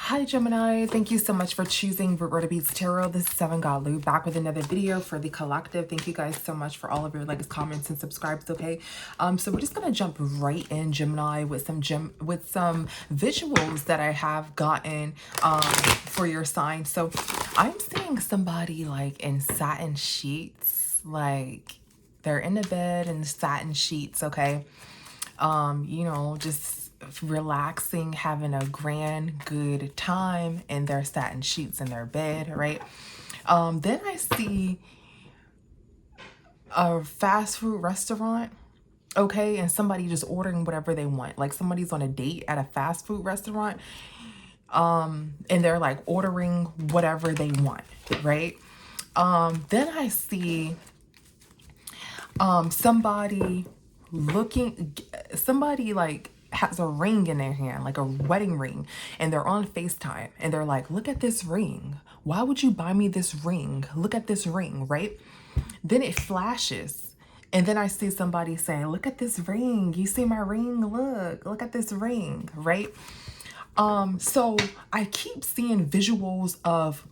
Hi Gemini, thank you so much for choosing Root to Beats Tarot. This is Seven God Lou back with another video for the collective. Thank you guys so much for all of your likes, comments, and subscribes. Okay, so we're just gonna jump right in, Gemini, with some visuals that I have gotten for your sign. So I'm seeing somebody like in satin sheets, like they're in the bed in satin sheets. Okay, you know, just relaxing, having a grand good time in their satin sheets in their bed, right? Then I see a fast food restaurant, okay, and somebody just ordering whatever they want. Like somebody's on a date at a fast food restaurant, and they're like ordering whatever they want, right? Then I see somebody like has a ring in their hand, like a wedding ring, and they're on FaceTime and they're like, look at this ring. Why would you buy me this ring? Look at this ring, right? Then it flashes. And then I see somebody saying, look at this ring. You see my ring? Look at this ring, right? So I keep seeing visuals of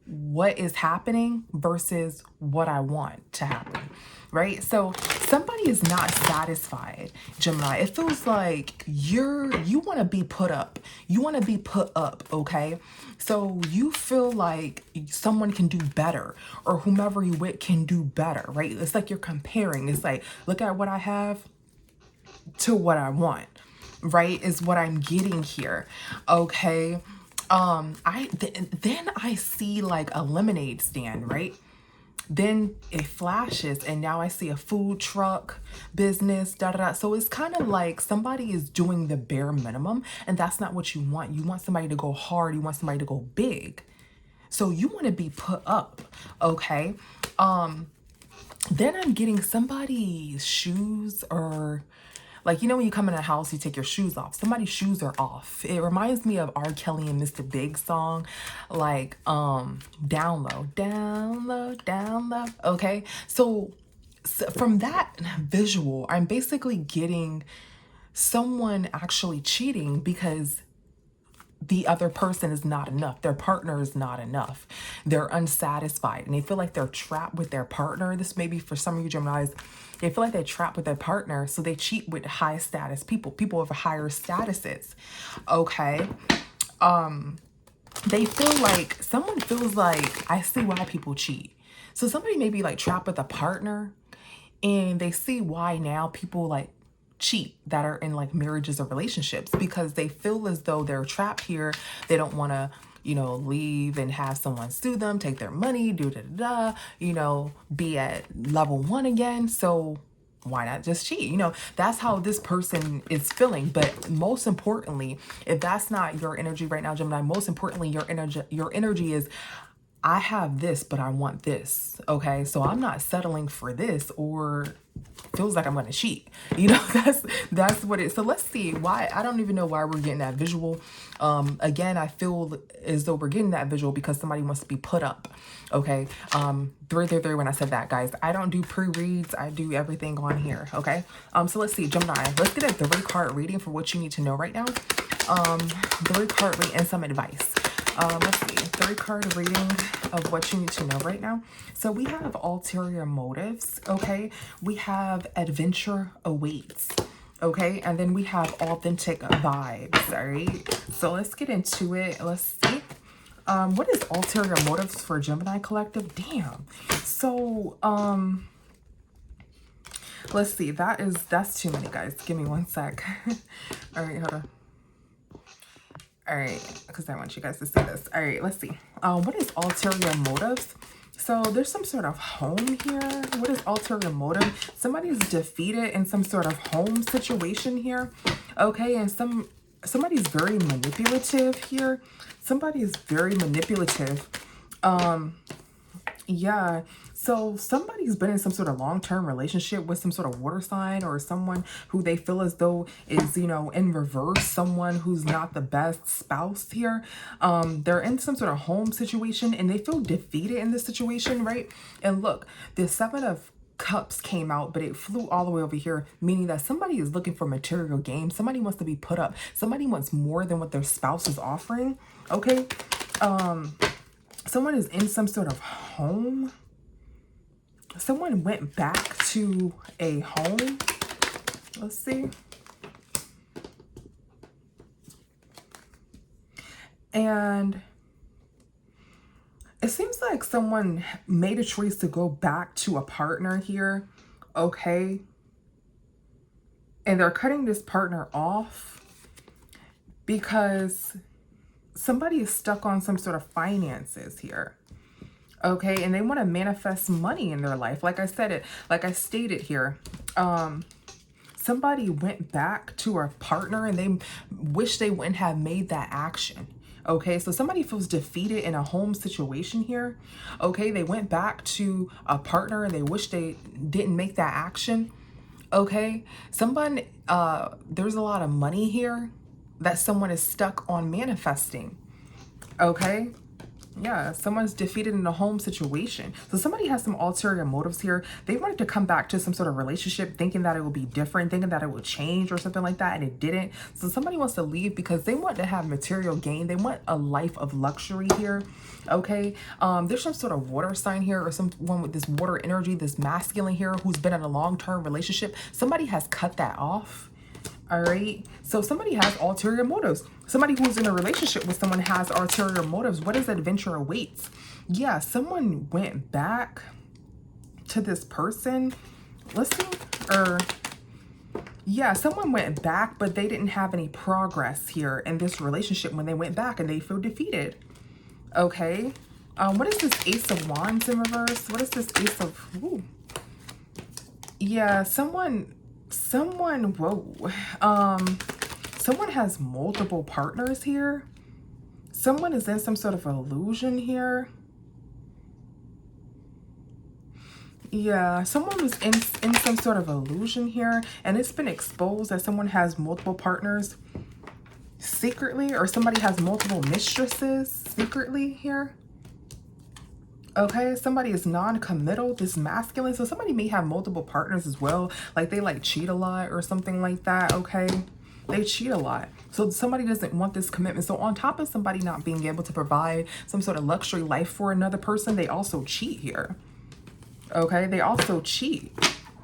what is happening versus what I want to happen, right? So somebody is not satisfied, Gemini. It feels like you want to be put up. You want to be put up, okay? So you feel like someone can do better, or whomever you with can do better, right? It's like you're comparing. It's like, look at what I have to what I want, right? Is what I'm getting here, okay? Then I see like a lemonade stand, right? Then it flashes and now I see a food truck business, da da da. So it's kind of like somebody is doing the bare minimum, and that's not what you want. You want somebody to go hard. You want somebody to go big. So you want to be put up, okay? Then I'm getting somebody's shoes, or like, you know, when you come in a house, you take your shoes off. Somebody's shoes are off. It reminds me of R. Kelly and Mr. Big song, like, down low, down low, down low. Okay. So from that visual, I'm basically getting someone actually cheating because the other person is not enough. Their partner is not enough. They're unsatisfied and they feel like they're trapped with their partner. This may be for some of you Geminis. They feel like they're trapped with their partner, so they cheat with high status people of higher statuses. Okay. They feel like, someone feels like, I see why people cheat. So somebody may be like trapped with a partner and they see why now people like cheat that are in like marriages or relationships, because they feel as though they're trapped here. They don't want to, you know, leave and have someone sue them, take their money, do da da da, you know, be at level one again. So why not just cheat? You know, that's how this person is feeling. But most importantly, if that's not your energy right now, Gemini, most importantly, your energy is, I have this, but I want this. Okay. So I'm not settling for this, or feels like I'm going to cheat. You know, that's what it is. So let's see why. I don't even know why we're getting that visual. Again, I feel as though we're getting that visual because somebody wants to be put up. Okay. 333 when I said that, guys. I don't do pre-reads. I do everything on here. Okay. So let's see, Gemini. Let's get a 3-card reading for what you need to know right now. 3-card reading and some advice. Let's see, 3-card reading of what you need to know right now. So we have ulterior motives, okay? We have adventure awaits, okay? And then we have authentic vibes, all right? So let's get into it. Let's see. What is ulterior motives for Gemini collective? Damn. So, let's see. That's too many, guys. Give me one sec. All right, hold on. All right, because I want you guys to see this. All right, let's see. What is ulterior motives? So there's some sort of home here. What is ulterior motive? Somebody's defeated in some sort of home situation here. Okay, and somebody's very manipulative here. Somebody is very manipulative. Yeah, so somebody's been in some sort of long-term relationship with some sort of water sign, or someone who they feel as though is, you know, in reverse, someone who's not the best spouse here. They're in some sort of home situation and they feel defeated in this situation, right? And look, the 7 of Cups came out, but it flew all the way over here, meaning that somebody is looking for material gain. Somebody wants to be put up. Somebody wants more than what their spouse is offering. Okay. Someone is in some sort of home. Someone went back to a home. Let's see. And it seems like someone made a choice to go back to a partner here. Okay. And they're cutting this partner off because somebody is stuck on some sort of finances here. Okay, and they want to manifest money in their life. Like I said it, like I stated here, somebody went back to a partner and they wish they wouldn't have made that action. Okay, so somebody feels defeated in a home situation here. Okay, they went back to a partner and they wish they didn't make that action. Okay, someone, there's a lot of money here that someone is stuck on manifesting. Okay. Yeah, someone's defeated in a home situation. So somebody has some ulterior motives here. They wanted to come back to some sort of relationship thinking that it would be different, thinking that it would change or something like that, and it didn't. So somebody wants to leave because they want to have material gain. They want a life of luxury here. Okay, there's some sort of water sign here or someone with this water energy, this masculine here who's been in a long-term relationship. Somebody has cut that off. All right. So somebody has ulterior motives. Somebody who's in a relationship with someone has ulterior motives. What is adventure awaits? Yeah, someone went back to this person. Let's see. Yeah, someone went back, but they didn't have any progress here in this relationship when they went back and they feel defeated. Okay. What is this Ace of Wands in reverse? What is this Ace of... Ooh. Yeah, someone, whoa. Someone has multiple partners here. Someone is in some sort of illusion here. Yeah, someone was in some sort of illusion here, and it's been exposed that someone has multiple partners secretly, or somebody has multiple mistresses secretly here. Okay, somebody is non-committal, this masculine. So somebody may have multiple partners as well. Like they like cheat a lot or something like that, okay? They cheat a lot. So somebody doesn't want this commitment. So on top of somebody not being able to provide some sort of luxury life for another person, they also cheat here. Okay, they also cheat.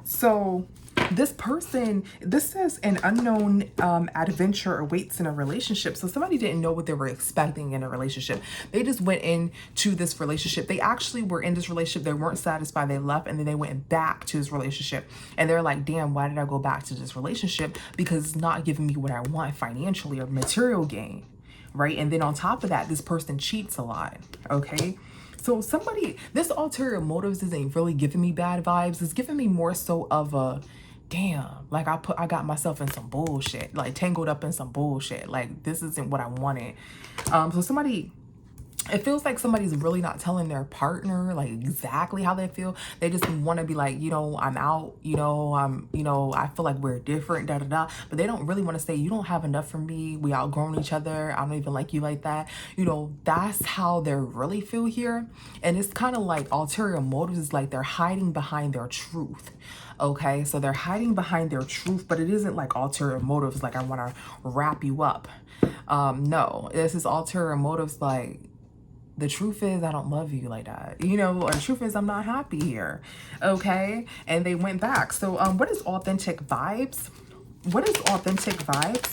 So this person, this says an unknown adventure awaits in a relationship. So somebody didn't know what they were expecting in a relationship. They just went into this relationship. They actually were in this relationship. They weren't satisfied. They left and then they went back to this relationship. And they're like, damn, why did I go back to this relationship? Because it's not giving me what I want financially or material gain, right? And then on top of that, this person cheats a lot, okay? So somebody, this ulterior motives isn't really giving me bad vibes. It's giving me more so of a, damn, like I got myself in some bullshit, like tangled up in some bullshit. Like this isn't what I wanted. So somebody, it feels like somebody's really not telling their partner like exactly how they feel. They just want to be like, you know, I'm out, you know, I feel like we're different, da da da. But they don't really want to say, you don't have enough for me. We outgrown each other. I don't even like you like that. You know, that's how they really feel here. And it's kind of like ulterior motives is like they're hiding behind their truth. Okay, so they're hiding behind their truth, but it isn't like ulterior motives like I want to wrap you up. No, this is ulterior motives like, the truth is I don't love you like that, you know, or the truth is I'm not happy here. Okay, and they went back. So what is authentic vibes? What is authentic vibes?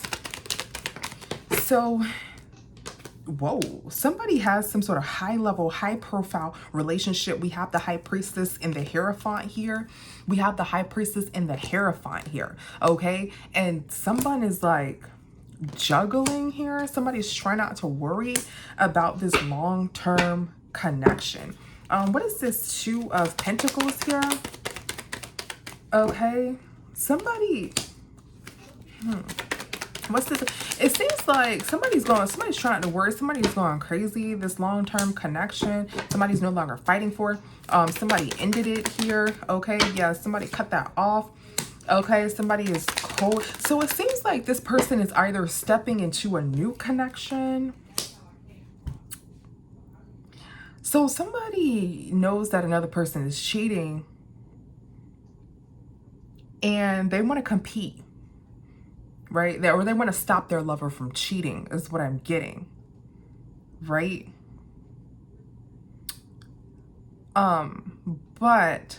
So whoa, somebody has some sort of high level, high profile relationship. We have the high priestess in the Hierophant here. We have the high priestess in the Hierophant here. Okay, and someone is like juggling here. Somebody's trying not to worry about this long-term connection. What is this Two of Pentacles here? Okay, somebody, what's this? It seems like somebody's trying to worry. Somebody's going crazy. This long-term connection, somebody's no longer fighting for. Somebody ended it here. Okay, yeah, somebody cut that off. Okay, somebody is cold. So it seems like this person is either stepping into a new connection. So somebody knows that another person is cheating. and they want to compete, right? Or they want to stop their lover from cheating is what I'm getting, right? But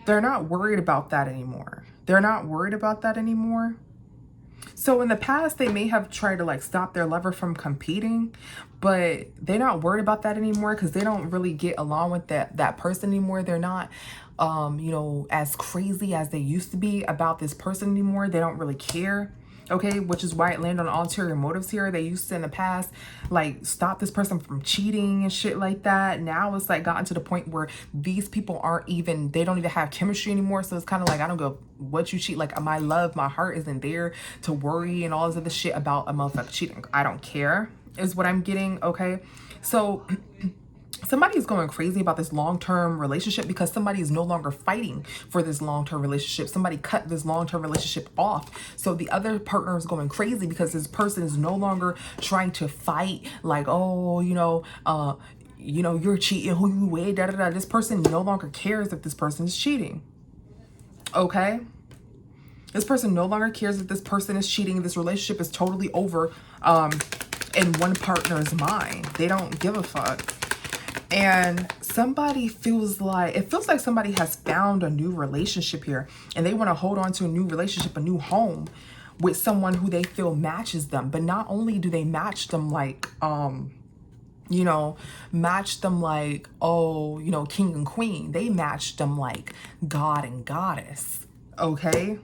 they're not worried about that anymore. They're not worried about that anymore. So in the past, they may have tried to like stop their lover from competing, but they're not worried about that anymore because they don't really get along with that person anymore. They're not, you know, as crazy as they used to be about this person anymore. They don't really care. Okay, which is why it landed on ulterior motives here. They used to in the past like stop this person from cheating and shit like that. Now it's like gotten to the point where these people aren't even, they don't even have chemistry anymore. So it's kind of like, I don't go what you cheat, like my love, my heart isn't there to worry and all this other shit about a motherfucker cheating. I don't care is what I'm getting. Okay, so somebody is going crazy about this long-term relationship because somebody is no longer fighting for this long-term relationship. Somebody cut this long-term relationship off. So the other partner is going crazy because this person is no longer trying to fight like, oh, you know, you're cheating, who you with, da da da. This person no longer cares if this person is cheating. Okay? This person no longer cares if this person is cheating. This relationship is totally over in one partner's mind. They don't give a fuck. And somebody feels like, it feels like somebody has found a new relationship here and they want to hold on to a new relationship, a new home with someone who they feel matches them. But not only do they match them like, you know, match them like, oh, you know, king and queen. They match them like God and goddess. Okay.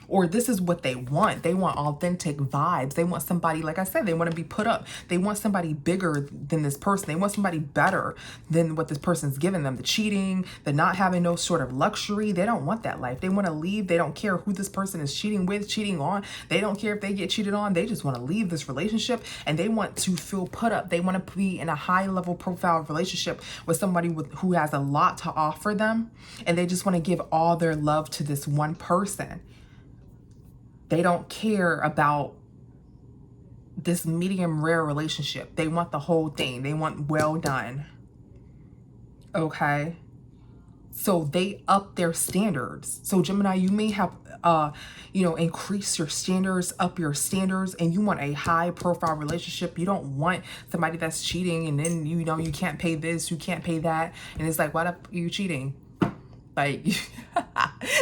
Or this is what they want. They want authentic vibes. They want somebody, like I said, they want to be put up. They want somebody bigger than this person. They want somebody better than what this person's giving them. The cheating, the not having no sort of luxury. They don't want that life. They want to leave. They don't care who this person is cheating with, cheating on. They don't care if they get cheated on. They just want to leave this relationship and they want to feel put up. They want to be in a high level profile relationship with somebody who has a lot to offer them. And they just want to give all their love to this one person. They don't care about this medium rare relationship. They want the whole thing. They want well done. Okay. So they up their standards. So Gemini, you may have, you know, increase your standards, up your standards, and you want a high profile relationship. You don't want somebody that's cheating and then, you know, you can't pay this, you can't pay that. And it's like, why the f are you cheating? Like,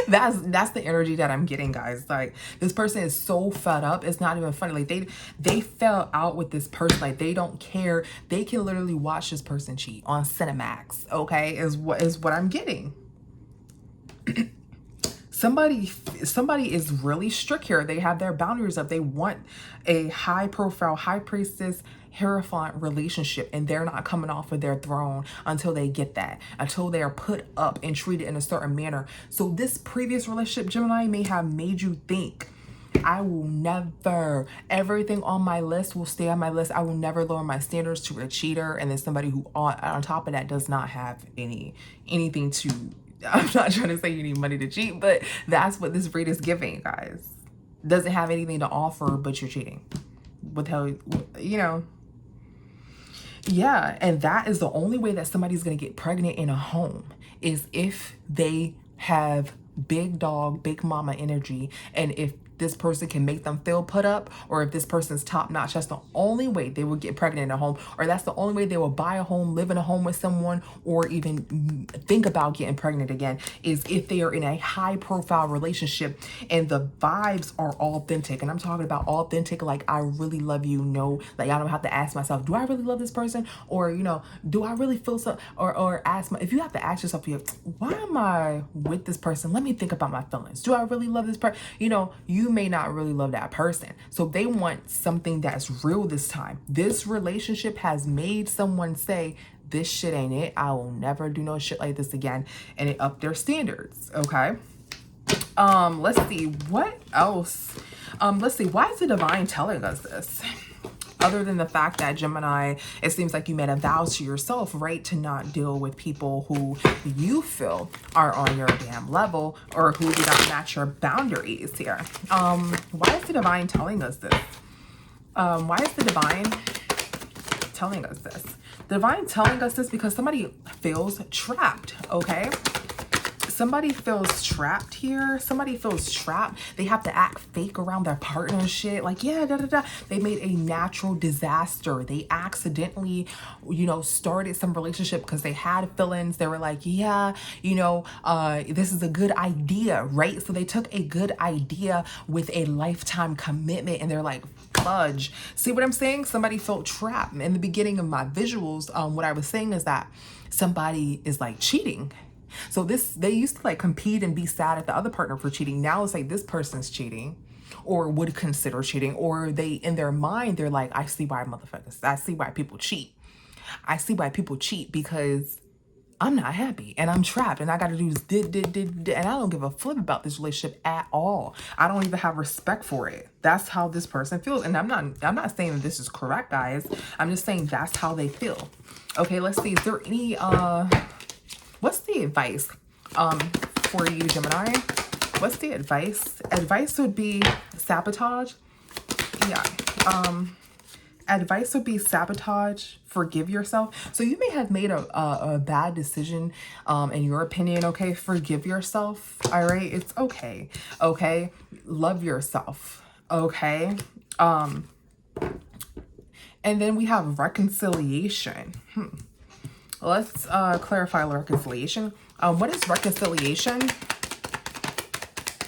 that's the energy that I'm getting, guys. Like, this person is so fed up. It's not even funny. Like, they fell out with this person. Like, they don't care. They can literally watch this person cheat on Cinemax. Okay, is what I'm getting. Somebody is really strict here. They have their boundaries up. They want a high profile, high priestess, Hierophant relationship, and they're not coming off of their throne until they get that, until they are put up and treated in a certain manner. So this previous relationship, Gemini, may have made you think, I will never, everything on my list will stay on my list. I will never lower my standards to a cheater. And then somebody who on top of that does not have anything to, I'm not trying to say you need money to cheat, but that's what this read is giving, guys. Doesn't have anything to offer, but you're cheating. What the hell, you know? Yeah, and that is the only way that somebody's going to get pregnant in a home is if they have big dog, big mama energy, and if this person can make them feel put up, or if this person's top notch. That's the only way they will get pregnant in a home, or that's the only way they will buy a home, live in a home with someone, or even think about getting pregnant again, is if they are in a high profile relationship and the vibes are authentic. And I'm talking about authentic, like I really love you. No, like I don't have to ask myself, do I really love this person? Or, you know, do I really feel so, or ask if you have to ask yourself, why am I with this person? Let me think about my feelings. Do I really love this person? You know, you may not really love that person. So they want something that's real this time. This relationship has made someone say, this shit ain't it. I will never do no shit like this again. And it upped their standards. Okay. Let's see what else. Let's see. Why is the divine telling us this? Other than the fact that, Gemini, it seems like you made a vow to yourself, right, to not deal with people who you feel are on your damn level or who do not match your boundaries here. Why is the divine telling us this? Why is the divine telling us this? The divine telling us this because somebody feels trapped, okay? somebody feels trapped here. Somebody feels trapped. They have to act fake around their partner and shit. Like, yeah, da da da. They made a natural disaster. They accidentally, you know, started some relationship because they had feelings. They were like, yeah, you know, this is a good idea, right? So they took a good idea with a lifetime commitment and they're like, fudge. See what I'm saying? Somebody felt trapped. In the beginning of my visuals, what I was saying is that somebody is like cheating. So they used to like compete and be sad at the other partner for cheating. Now it's like this person's cheating or would consider cheating, or they, in their mind, they're like, I see why people cheat. I see why people cheat because I'm not happy and I'm trapped and I got to do this, and I don't give a flip about this relationship at all. I don't even have respect for it. That's how this person feels. And I'm not saying that this is correct, guys. I'm just saying that's how they feel. Okay, let's see. Is there any, what's the advice, for you, Gemini? What's the advice? Advice would be sabotage. Yeah. Advice would be sabotage, forgive yourself. So you may have made a bad decision, in your opinion, okay? Forgive yourself, all right? It's okay, okay? Love yourself, okay? And then we have reconciliation. Let's clarify reconciliation. What is reconciliation?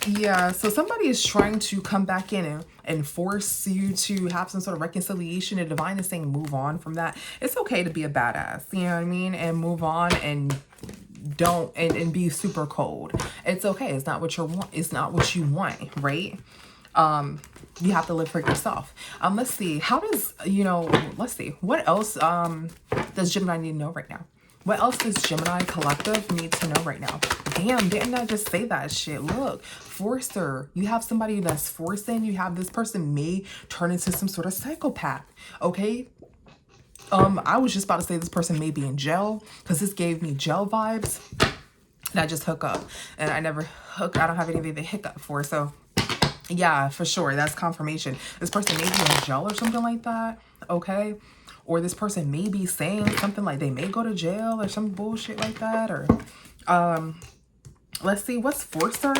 Yeah, so somebody is trying to come back in and force you to have some sort of reconciliation. The divine is saying move on from that. It's okay to be a badass, you know what I mean? And move on and don't, and be super cold. It's okay. It's not what you want. It's not what you want, right? You have to live for yourself. Let's see. How does, you know, let's see. What else does Gemini need to know right now? What else does Gemini collective need to know right now? Damn, didn't I just say that shit? Look, forcer. You have somebody that's forcing. You have this person may turn into some sort of psychopath. Okay. I was just about to say this person may be in jail because this gave me jail vibes. And I just hook up. And I never hook. I don't have anything to hiccup for. So yeah, for sure. That's confirmation. This person may be in jail or something like that. Okay. Or this person may be saying something like they may go to jail or some bullshit like that. Or let's see, what's forcer?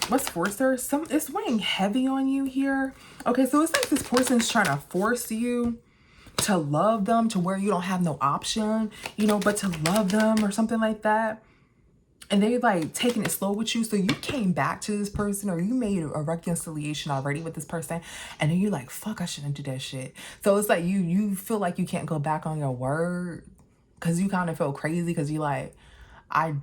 What's forcer? It's weighing heavy on you here. Okay, so it's like this person's trying to force you to love them to where you don't have no option, you know, but to love them or something like that. And they like taking it slow with you. So you came back to this person or you made a reconciliation already with this person. And then you're like, fuck, I shouldn't do that shit. So it's like you feel like you can't go back on your word because you kind of feel crazy because you like, I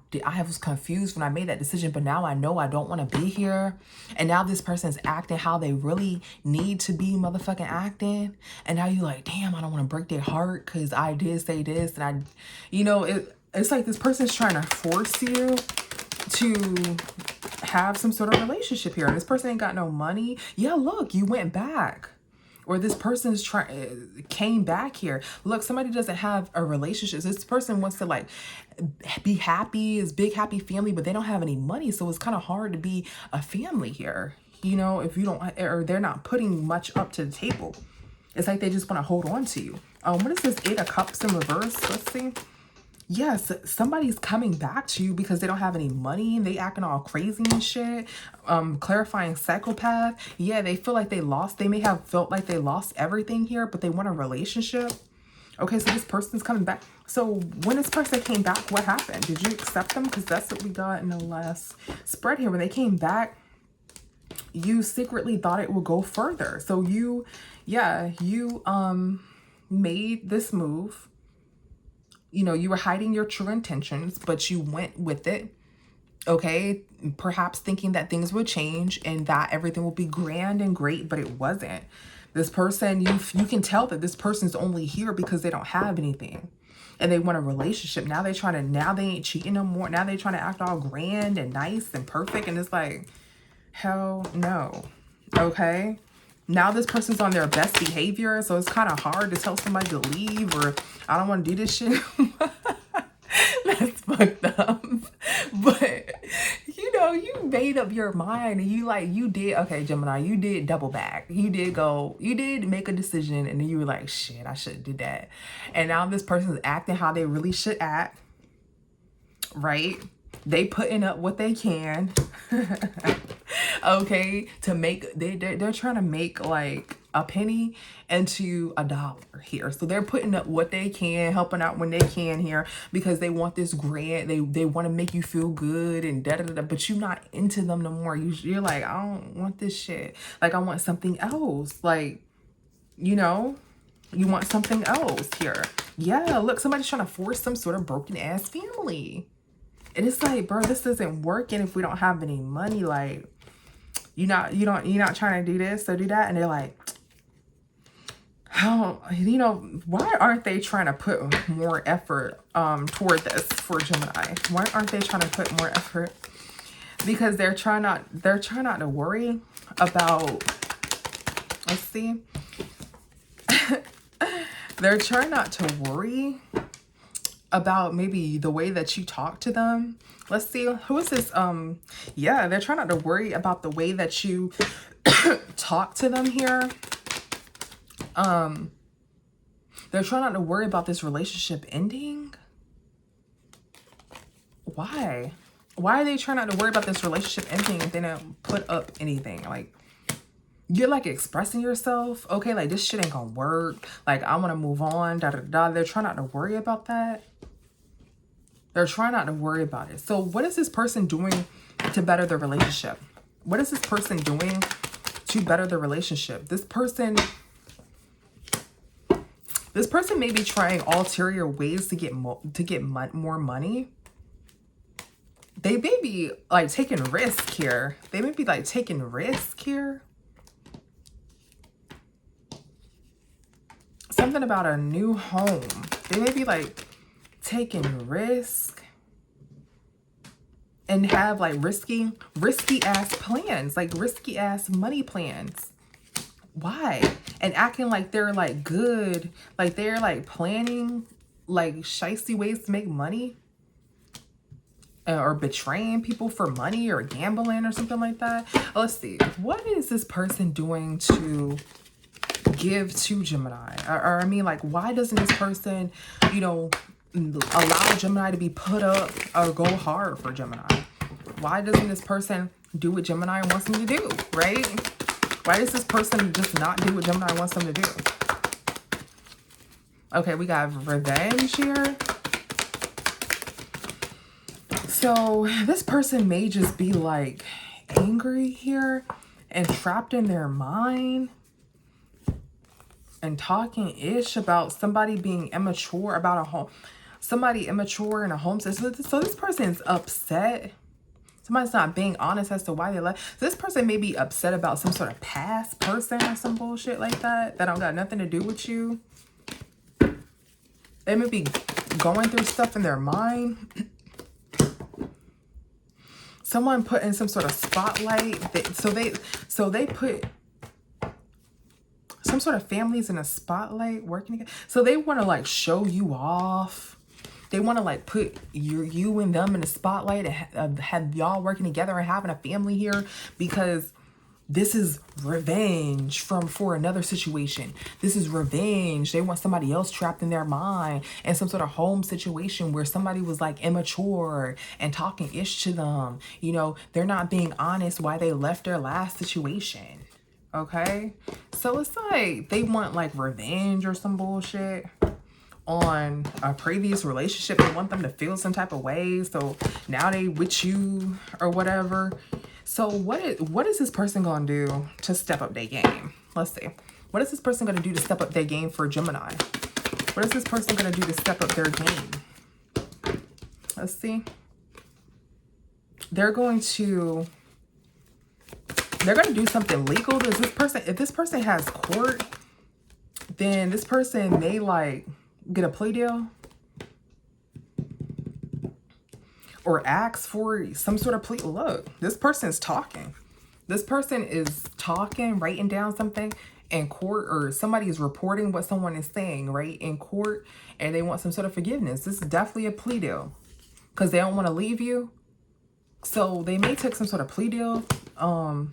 was confused when I made that decision, but now I know I don't want to be here. And now this person's acting how they really need to be motherfucking acting. And now you're like, damn, I don't want to break their heart because I did say this. And I, you know, it's like this person's trying to force you to have some sort of relationship here. And this person ain't got no money. Yeah, look, you went back. Or this person's came back here. Look, somebody doesn't have a relationship. This person wants to like be happy, is big happy family, but they don't have any money. So it's kind of hard to be a family here. You know, if you don't, or they're not putting much up to the table. It's like they just want to hold on to you. What is this 8 of Cups in reverse? Let's see. Yes, somebody's coming back to you because they don't have any money and they acting all crazy and shit. Clarifying psychopath. Yeah, they feel like they lost. They may have felt like they lost everything here, but they want a relationship. Okay, so this person's coming back. So when this person came back, what happened? Did you accept them? Because that's what we got in the last spread here. When they came back, you secretly thought it would go further. So you made this move. You know, you were hiding your true intentions, but you went with it, okay? Perhaps thinking that things would change and that everything would be grand and great, but it wasn't. This person, you can tell that this person's only here because they don't have anything. And they want a relationship. Now they ain't cheating no more. Now they trying to act all grand and nice and perfect. And it's like, hell no, okay? Now this person's on their best behavior, so it's kind of hard to tell somebody to leave or I don't want to do this shit. That's fucked up. But, you know, you made up your mind and you did, okay, Gemini, you did double back. You did make a decision and then you were like, shit, I shouldn't do that. And now this person's acting how they really should act, right? They putting up what they can. Okay, to make, they're trying to make like a penny into a dollar here. So they're putting up what they can, helping out when they can here, because they want this grant. They want to make you feel good and da da da. But you're not into them no more. You're like, I don't want this shit. Like, I want something else. Like, you know, you want something else here. Yeah, look, somebody's trying to force some sort of broken ass family. And it's like, bro, this isn't working if we don't have any money. Like, you're not trying to do this or do that. And they're like, how, you know, why aren't they trying to put more effort toward this for Gemini? Why aren't they trying to put more effort? Because they're trying not to worry about, let's see. They're trying not to worry about maybe the way that you talk to them. Let's see, who is this? Yeah, they're trying not to worry about the way that you talk to them here. They're trying not to worry about this relationship ending. Why? Why are they trying not to worry about this relationship ending if they don't put up anything? Like, you're like expressing yourself. Okay, like, this shit ain't gonna work. Like, I want to move on, da da da. They're trying not to worry about that. They're trying not to worry about it. So what is this person doing to better their relationship? What is this person doing to better their relationship? This person may be trying ulterior ways to get more money. They may be like taking risk here. They may be like taking risk here. Something about a new home. They may be like taking risk and have like risky ass plans, like risky ass money plans. Why? And acting like they're like good, like they're like planning like shicey ways to make money, or betraying people for money or gambling or something like that. Let's see, what is this person doing to give to Gemini? Or I mean, like, why doesn't this person, you know, allow Gemini to be put up or go hard for Gemini? Why doesn't this person do what Gemini wants them to do, right? Why does this person just not do what Gemini wants them to do? Okay, we got revenge here. So this person may just be like angry here and trapped in their mind and talking ish about somebody being immature about a home, somebody immature in a home. So this person is upset. Somebody's not being honest as to why they left. So this person may be upset about some sort of past person or some bullshit like that don't got nothing to do with you. They may be going through stuff in their mind. Someone put in some sort of spotlight. So they put some sort of families in a spotlight working together. So they want to like show you off. They want to like put you and them in the spotlight and have y'all working together and having a family here, because this is revenge for another situation. This is revenge. They want somebody else trapped in their mind and some sort of home situation where somebody was like immature and talking ish to them. You know, they're not being honest why they left their last situation. Okay, so it's like they want like revenge or some bullshit on a previous relationship. They want them to feel some type of way, so now they with you or whatever. So what is this person gonna do to step up their game? Let's see, what is this person gonna do to step up their game for Gemini? What is this person gonna do to step up their game? Let's see. They're going to do something legal. Does this person, if this person has court, then this person may like get a plea deal or ask for some sort of plea. Look, this person is talking. This person is talking, writing down something in court, or somebody is reporting what someone is saying, right, in court, and they want some sort of forgiveness. This is definitely a plea deal because they don't want to leave you. So they may take some sort of plea deal.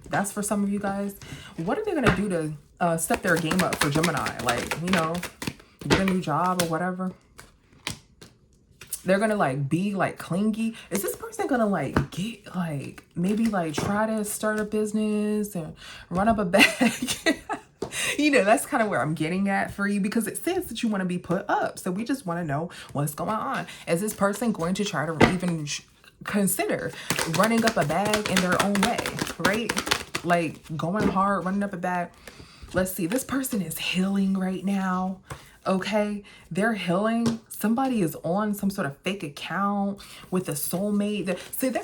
That's for some of you guys. What are they going to do to step their game up for Gemini? Like, you know, get a new job or whatever. They're going to like be like clingy. Is this person person gonna like get like maybe like try to start a business and run up a bag. You know, that's kind of where I'm getting at for you, because it says that you want to be put up. So we just want to know what's going on. Is this person going to try to even consider running up a bag in their own way, right? Like going hard, running up a bag. Let's see. This person is healing right now. Okay, they're healing. Somebody is on some sort of fake account with a soulmate. See, they're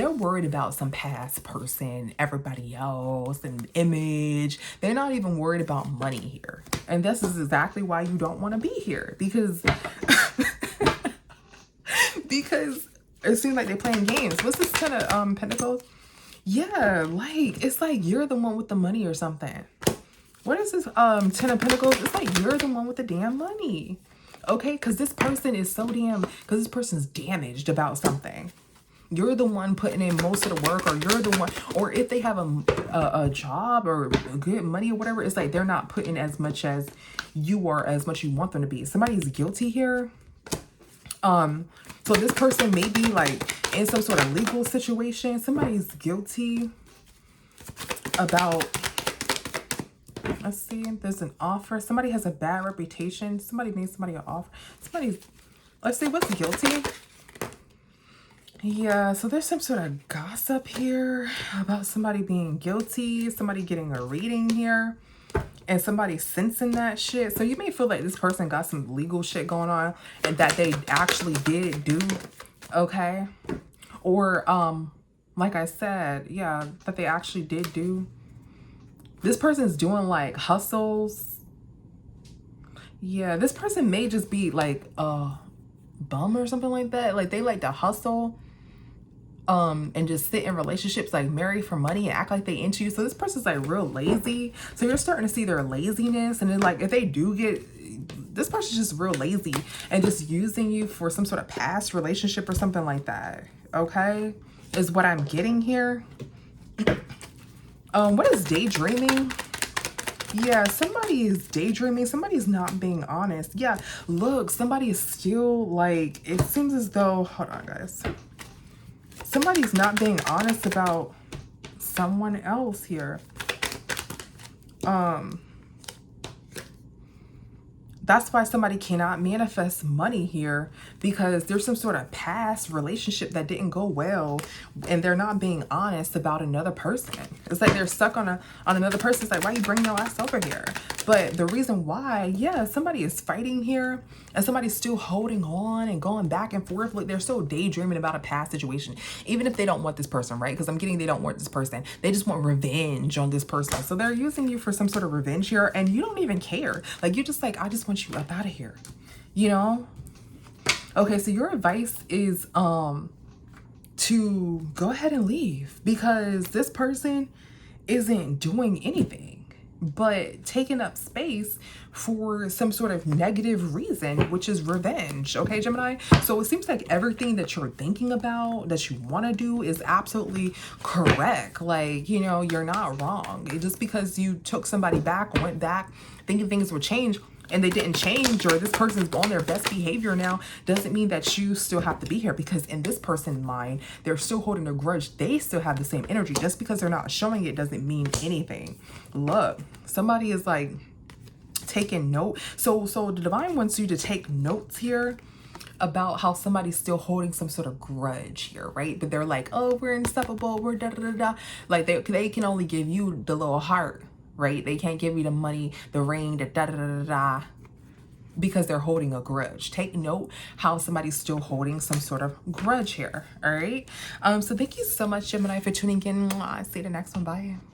worried about some past person, everybody else, and image. They're not even worried about money here. And this is exactly why you don't want to be here, because because it seems like they're playing games. What's this Ten of Pentacles? Yeah, like it's like you're the one with the money or something. What is this Ten of Pentacles? It's like you're the one with the damn money. Okay, because this person is so because this person's damaged about something. You're the one putting in most of the work, or you're the one, or if they have a job or good money or whatever, it's like they're not putting as much as you are, as much you want them to be. Somebody's guilty here. So this person may be like in some sort of legal situation. Somebody's guilty about, let's see, there's an offer. Somebody has a bad reputation. Somebody made somebody an offer. Let's see, what's guilty? Yeah, so there's some sort of gossip here about somebody being guilty, somebody getting a reading here, and somebody sensing that shit. So you may feel like this person got some legal shit going on and that they actually did do, okay? Or, like I said, yeah, that they actually did do. This person's doing like hustles. Yeah, this person may just be like a bum or something like that. Like they like to hustle and just sit in relationships, like marry for money and act like they into you. So this person's like real lazy. So you're starting to see their laziness. And then like if they do get, this person's just real lazy and just using you for some sort of past relationship or something like that. Okay, is what I'm getting here. What is daydreaming? Yeah, somebody is daydreaming. Somebody's not being honest. Yeah, look, somebody is still like, it seems as though, hold on guys. Somebody's not being honest about someone else here. That's why somebody cannot manifest money here, because there's some sort of past relationship that didn't go well and they're not being honest about another person. It's like they're stuck on another person. It's like, why are you bringing your ass over here? But the reason why, yeah, somebody is fighting here and somebody's still holding on and going back and forth. Like they're so daydreaming about a past situation, even if they don't want this person, right? Because I'm getting they don't want this person. They just want revenge on this person. So they're using you for some sort of revenge here, and you don't even care. Like you're just like, I just want you up out of here, you know? Okay, so your advice is to go ahead and leave, because this person isn't doing anything but taking up space for some sort of negative reason, which is revenge. Okay, Gemini? So it seems like everything that you're thinking about, that you want to do, is absolutely correct. Like, you know, you're not wrong. Just because you took somebody back, went back, thinking things would change, and they didn't change, or this person's on their best behavior now, doesn't mean that you still have to be here, because in this person's mind, they're still holding a grudge. They still have the same energy. Just because they're not showing it doesn't mean anything. Look, somebody is like taking note. So the divine wants you to take notes here about how somebody's still holding some sort of grudge here, right? But they're like, oh, we're inseparable, we're da da da da. Like they can only give you the little heart, right? They can't give you the money, the ring, the da da da da da, because they're holding a grudge. Take note how somebody's still holding some sort of grudge here. All right. So thank you so much, Gemini, for tuning in. I'll see you the next one. Bye.